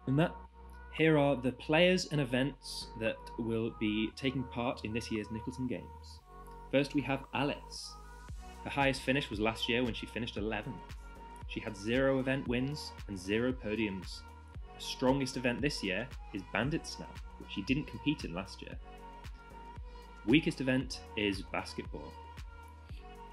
And that here are the players and events that will be taking part in this year's Nicholson Games. First we have Alice. Her highest finish was last year when she finished 11th. She had 0 event wins and 0 podiums. Her strongest event this year is Bandit Snap, which she didn't compete in last year. Weakest event is basketball.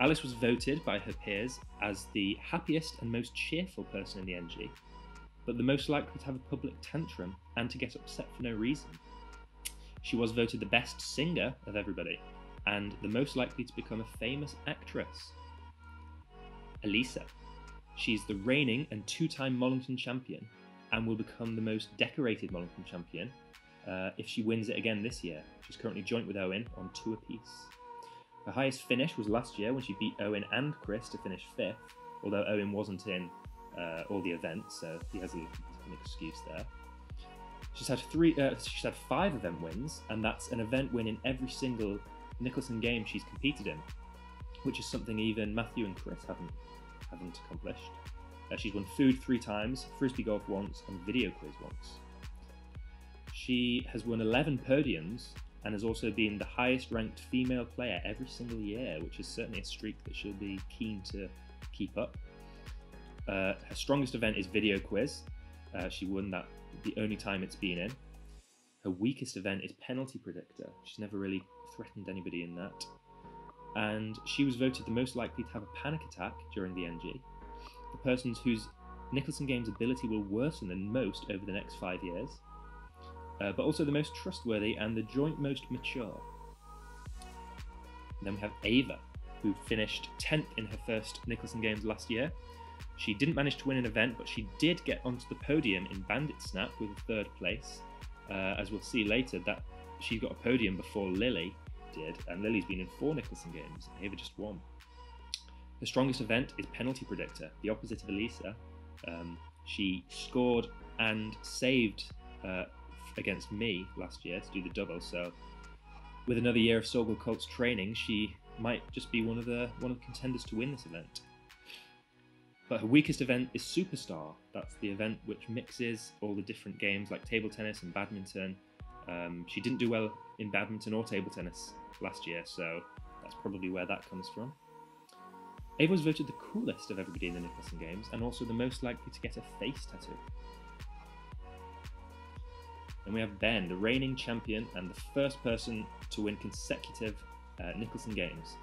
Alice was voted by her peers as the happiest and most cheerful person in the NG, but the most likely to have a public tantrum and to get upset for no reason. She was voted the best singer of everybody, and the most likely to become a famous actress. Elisa. She's the reigning and 2-time Mollington champion, and will become the most decorated Mollington champion if she wins it again this year. She's currently joint with Owen on 2 apiece. Her highest finish was last year when she beat Owen and Chris to finish 5th, although Owen wasn't in all the events, so he has an excuse there. She's had 5 event wins, and that's an event win in every single Nicholson game she's competed in, which is something even Matthew and Chris haven't accomplished. She's won food 3 times, frisbee golf once, and video quiz once. She has won 11 podiums and has also been the highest ranked female player every single year, which is certainly a streak that she'll be keen to keep up. Her strongest event is video quiz. She won that the only time it's been in. Her weakest event is penalty predictor. She's never really threatened anybody in that. And she was voted the most likely to have a panic attack during the NG. The person whose Nicholson Games ability will worsen than most over the next 5 years, but also the most trustworthy and the joint most mature. And then we have Ava, who finished 10th in her first Nicholson Games last year. She didn't manage to win an event, but she did get onto the podium in Bandit Snap with a 3rd place. As we'll see later, that she got a podium before Lily did, and Lily's been in 4 Nicholson Games. Ava just won. Her strongest event is penalty predictor, the opposite of Elisa. She scored and saved against me last year to do the double, so with another year of Sorgal Colts training, she might just be one of the contenders to win this event. But her weakest event is Superstar. That's the event which mixes all the different games like table tennis and badminton. She didn't do well in badminton or table tennis last year, so that's probably where that comes from. Ava was voted the coolest of everybody in the Nicholson Games, and also the most likely to get a face tattoo. Then we have Ben, the reigning champion and the first person to win consecutive Nicholson Games.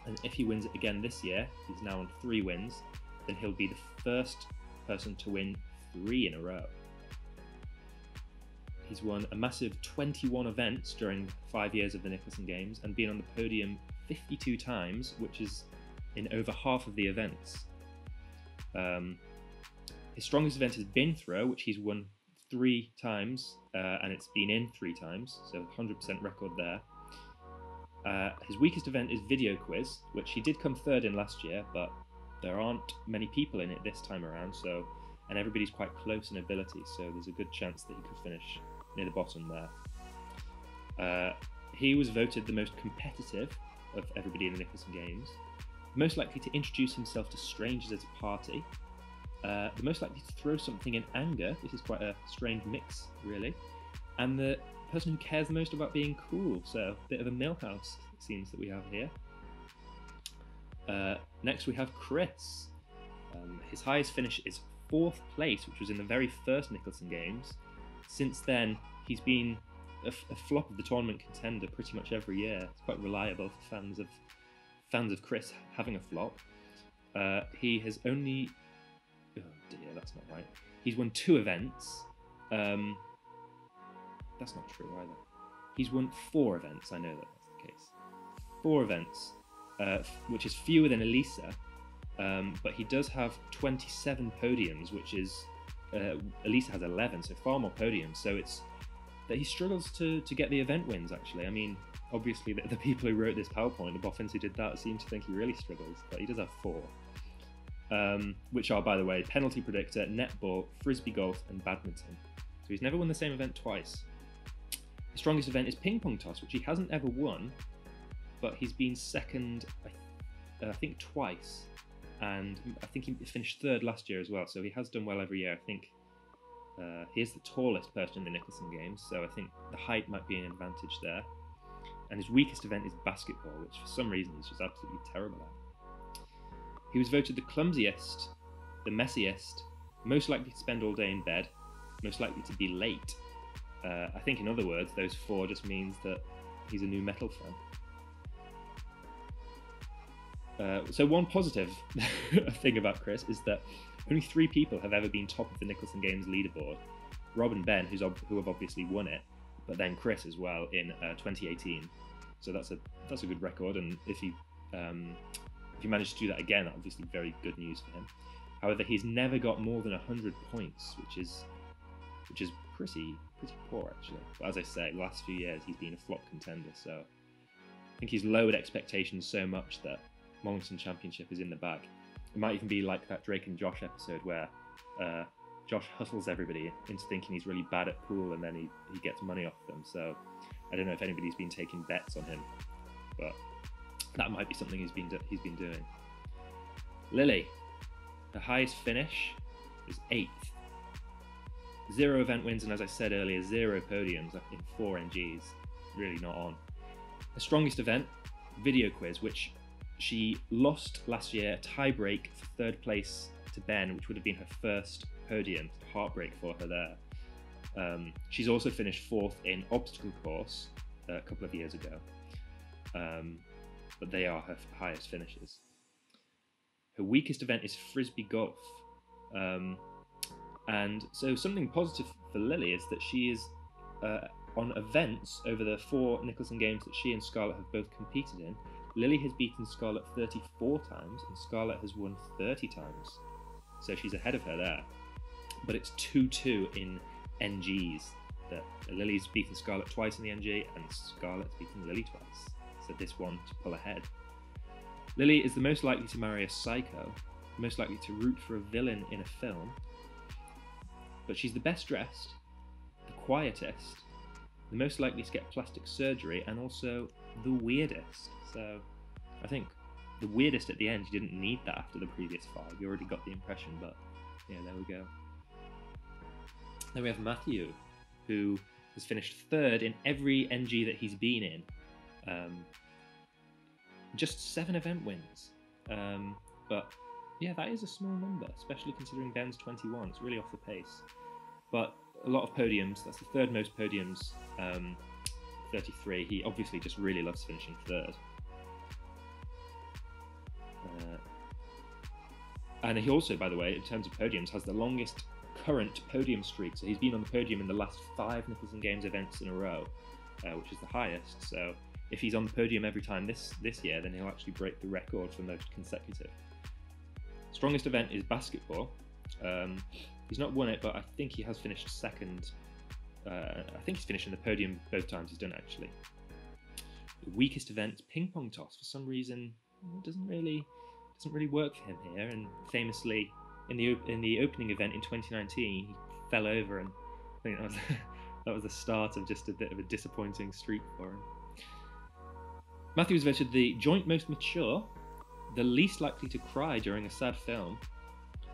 And if he wins it again this year, he's now on 3 wins, then he'll be the first person to win 3 in a row. He's won a massive 21 events during 5 years of the Nicholson Games and been on the podium 52 times, which is in over half of the events. His strongest event is bin throw, which he's won 3 times, and it's been in 3 times, so 100% record there. His weakest event is video quiz, which he did come 3rd in last year, but there aren't many people in it this time around, and everybody's quite close in ability, so there's a good chance that he could finish near the bottom there. He was voted the most competitive of everybody in the Nicholson Games, most likely to introduce himself to strangers at a party, the most likely to throw something in anger. This is quite a strange mix, really, and the person who cares the most about being cool, so a bit of a Millhouse it seems that we have here. Next we have Chris. His highest finish is 4th place, which was in the very first Nicholson Games. Since then, he's been a flop of the tournament contender pretty much every year. It's quite reliable for fans of Chris having a flop. He has only... Oh dear, that's not right. He's won 2 events. That's not true either. He's won 4 events, I know that that's the case. 4 events, which is fewer than Elisa, but he does have 27 podiums, which is... Elisa has 11, so far more podiums, so it's that he struggles to get the event wins, actually. I mean, obviously the people who wrote this PowerPoint, the boffins who did that, seem to think he really struggles, but he does have 4. Which are, by the way, penalty predictor, netball, frisbee golf, and badminton. So he's never won the same event twice. His strongest event is ping pong toss, which he hasn't ever won, but he's been 2nd, I think, twice. And I think he finished 3rd last year as well, so he has done well every year. I think He is the tallest person in the Nicholson Games, so I think the height might be an advantage there. And his weakest event is basketball, which for some reason he's just absolutely terrible at. He was voted the clumsiest, the messiest, most likely to spend all day in bed, most likely to be late. I think, in other words, those 4 just means that he's a new metal fan. So one positive thing about Chris is that only 3 people have ever been top of the Nicholson Games leaderboard. Rob and Ben, who have obviously won it, but then Chris as well in 2018. So that's a good record, and if he managed to do that again, obviously very good news for him. However, he's never got more than 100 points, which is pretty poor actually. But as I say, the last few years he's been a flop contender, so I think he's lowered expectations so much that Nicholson Championship is in the bag. It might even be like that Drake and Josh episode where Josh hustles everybody into thinking he's really bad at pool, and then he gets money off them. So I don't know if anybody's been taking bets on him, but that might be something he's been doing. Lily, her highest finish is 8th. 0 event wins, and as I said earlier, 0 podiums in 4 NGs. Really not on. Her strongest event, video quiz, which she lost last year, a tie break for 3rd place to Ben, which would have been her first podium. Heartbreak for her there. She's also finished 4th in obstacle course a couple of years ago, but they are her highest finishes. Her weakest event is frisbee golf, and so something positive for Lily is that she is on events over the 4 Nicholson Games that she and Scarlett have both competed in. Lily has beaten Scarlett 34 times, and Scarlett has won 30 times. So she's ahead of her there. But it's 2-2 in NGs. That Lily's beaten Scarlett twice in the NG, and Scarlett's beaten Lily twice. So this one to pull ahead. Lily is the most likely to marry a psycho, the most likely to root for a villain in a film. But she's the best dressed, the quietest, the most likely to get plastic surgery, and also the weirdest. So I think the weirdest at the end, you didn't need that after the previous 5. You already got the impression, but yeah, there we go. Then we have Matthew, who has finished 3rd in every NG that he's been in. Just 7 event wins. But yeah, that is a small number, especially considering Ben's 21. It's really off the pace. But a lot of podiums. That's the 3rd most podiums, 33. He obviously just really loves finishing 3rd. And he also, by the way, in terms of podiums, has the longest current podium streak. So he's been on the podium in the last 5 Nicholson Games events in a row, which is the highest. So if he's on the podium every time this year, then he'll actually break the record for most consecutive. Strongest event is basketball. He's not won it, but I think he has finished 2nd. I think he's finished in the podium both times he's done it, actually. The weakest event, ping pong toss. For some reason, it doesn't really work for him here. And famously, in the opening event in 2019, he fell over, and I think that was the start of just a bit of a disappointing streak for him. Matthew was voted the joint most mature, the least likely to cry during a sad film,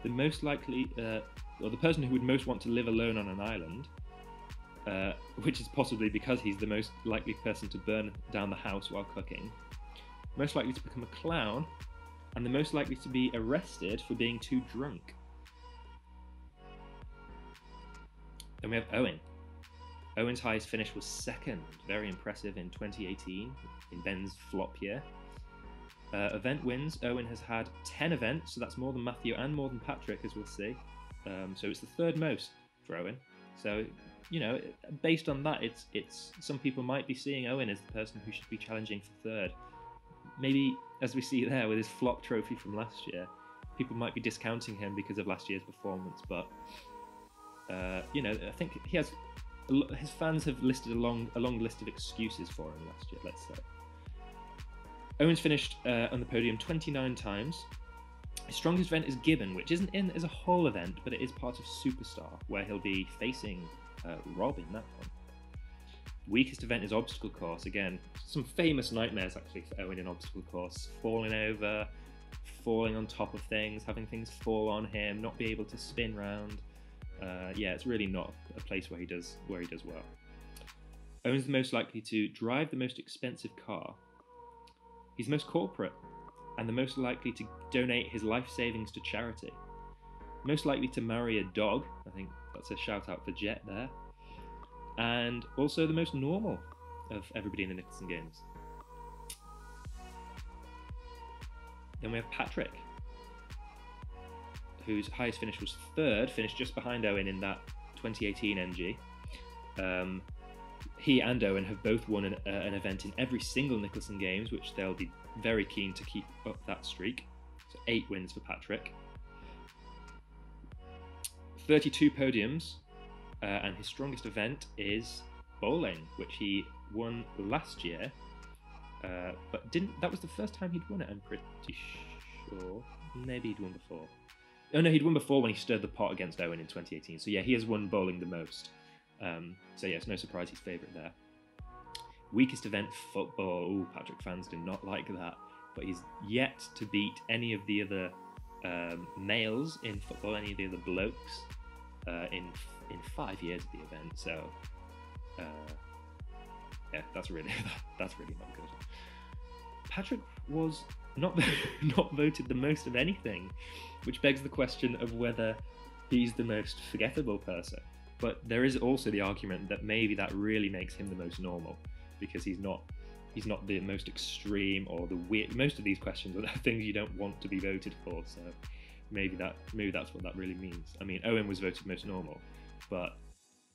the most likely, or the person who would most want to live alone on an island, which is possibly because he's the most likely person to burn down the house while cooking, most likely to become a clown, and the most likely to be arrested for being too drunk. Then we have Owen. Owen's highest finish was 2nd, very impressive in 2018, in Ben's flop year. Event wins, Owen has had 10 events, so that's more than Matthew and more than Patrick, as we'll see. So it's the 3rd most for Owen. So, you know, based on that, it's some people might be seeing Owen as the person who should be challenging for 3rd. Maybe, as we see there with his flop trophy from last year, people might be discounting him because of last year's performance, but you know, I think he has. His fans have listed a long list of excuses for him last year, let's say. Owen's finished on the podium 29 times. His strongest event is Gibbon, which isn't in as a whole event, but it is part of Superstar, where he'll be facing Rob in that one. Weakest event is obstacle course. Again, some famous nightmares actually for Owen in obstacle course. Falling over, falling on top of things, having things fall on him, not be able to spin round. Yeah, it's really not a place where he does well. Owen's the most likely to drive the most expensive car. He's most corporate and the most likely to donate his life savings to charity. Most likely to marry a dog. I think that's a shout out for Jet there. And also the most normal of everybody in the Nicholson Games. Then we have Patrick, whose highest finish was third, finished just behind Owen in that 2018 NG. He and Owen have both won an event in every single Nicholson Games, which they'll be very keen to keep up that streak. So 8 wins for Patrick. 32 podiums, and his strongest event is bowling, which he won last year, but that was the first time he'd won it, I'm pretty sure. Maybe he'd won before. Oh no, he'd won before when he stirred the pot against Owen in 2018. So yeah, he has won bowling the most. So yeah, it's no surprise he's favourite there. Weakest event, football. Ooh, Patrick fans do not like that. But he's yet to beat any of the other males in football, any of the other blokes in 5 years of the event. So yeah, that's really not good. Patrick was not voted the most of anything, which begs the question of whether he's the most forgettable person. But there is also the argument that maybe that really makes him the most normal, because he's not the most extreme or the weird. Most of these questions are things you don't want to be voted for, so maybe that's what that really means. I mean, Owen was voted most normal, but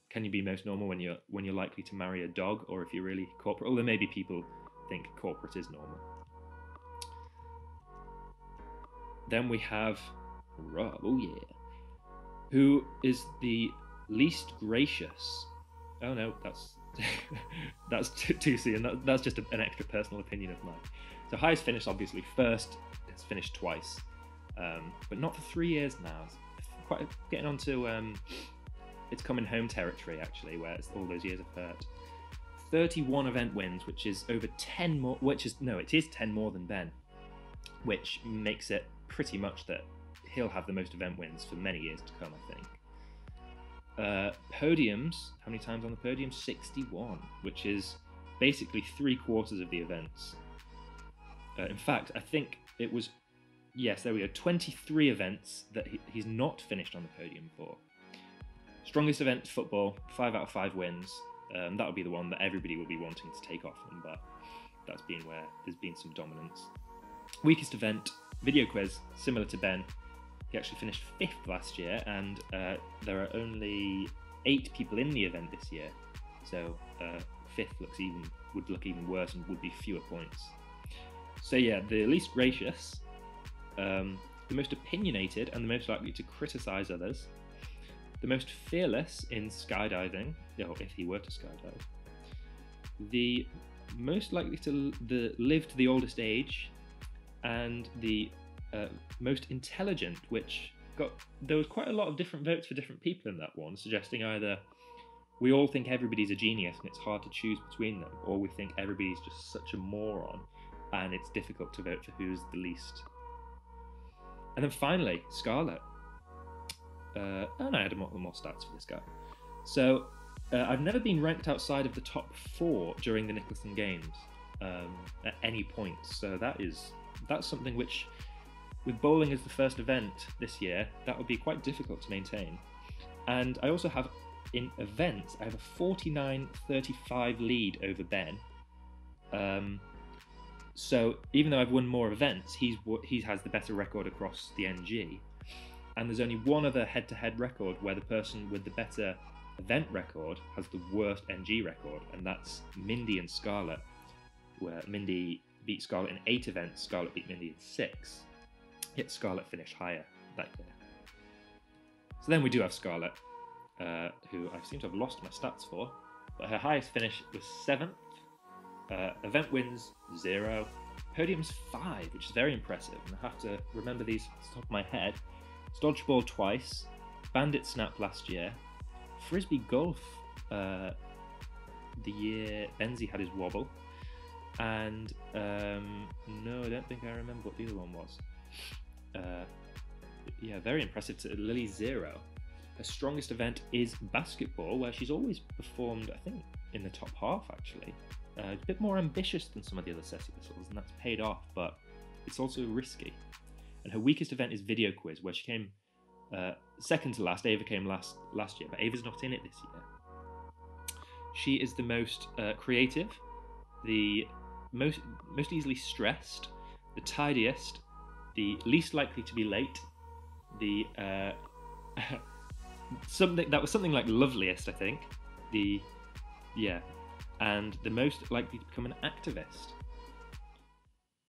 can you be most normal when you're likely to marry a dog, or if you're really corporate? Although maybe people think corporate is normal. Then we have Rob, oh yeah, who is the least gracious. Oh no, that's too soon. That's just an extra personal opinion of mine. So highest finish, obviously first. It's finished twice, but not for 3 years now. It's quite getting onto it's coming home territory actually, where it's all those years of hurt. 31 event wins, which is over 10 more. It is 10 more than Ben, which makes it pretty much that he'll have the most event wins for many years to come, I think. Podiums, how many times on the podium? 61, which is basically 3/4 of the events. In fact, I think it was, yes, there we go, 23 events that he's not finished on the podium for. Strongest event, football, 5 out of 5 wins. That would be the one that everybody will be wanting to take off him, but that's been where there's been some dominance. Weakest event, video quiz, similar to Ben. He actually finished 5th last year, and there are only 8 people in the event this year, so 5th would look even worse and would be fewer points. So yeah, the least gracious, the most opinionated and the most likely to criticise others, the most fearless in skydiving, if he were to skydive, the most likely to live to the oldest age, and the most intelligent, which there was quite a lot of different votes for different people in that one, suggesting either we all think everybody's a genius and it's hard to choose between them, or we think everybody's just such a moron and it's difficult to vote for who's the least. And then finally, SCARLETT. And I had more stats for this guy. So I've never been ranked outside of the top 4 during the Nicholson Games at any point. So that's something which, with bowling as the first event this year, that would be quite difficult to maintain. And I also have, in events, I have a 49-35 lead over Ben. So even though I've won more events, he has the better record across the NG. And there's only one other head-to-head record where the person with the better event record has the worst NG record, and that's Mindy and SCARLETT, where Mindy beat SCARLETT in 8 events, SCARLETT beat Mindy in 6. Yet SCARLETT finished higher that year. So then we do have SCARLETT, who I seem to have lost my stats for, but her highest finish was 7th. Event wins 0, podiums 5, which is very impressive, and I have to remember these off the top of my head. Dodgeball twice, Bandit Snap last year, Frisbee Golf the year Benzie had his wobble, and no, I don't think I remember what the other one was. Yeah, very impressive. To Lily 0. Her strongest event is basketball, where she's always performed, I think, in the top half, actually. A bit more ambitious than some of the other Ceci whistles, and that's paid off, but it's also risky. And her weakest event is video quiz, where she came second to last. Ava came last year, but Ava's not in it this year. She is the most creative, the most easily stressed, the tidiest, the least likely to be late, the something like loveliest, I think. And the most likely to become an activist.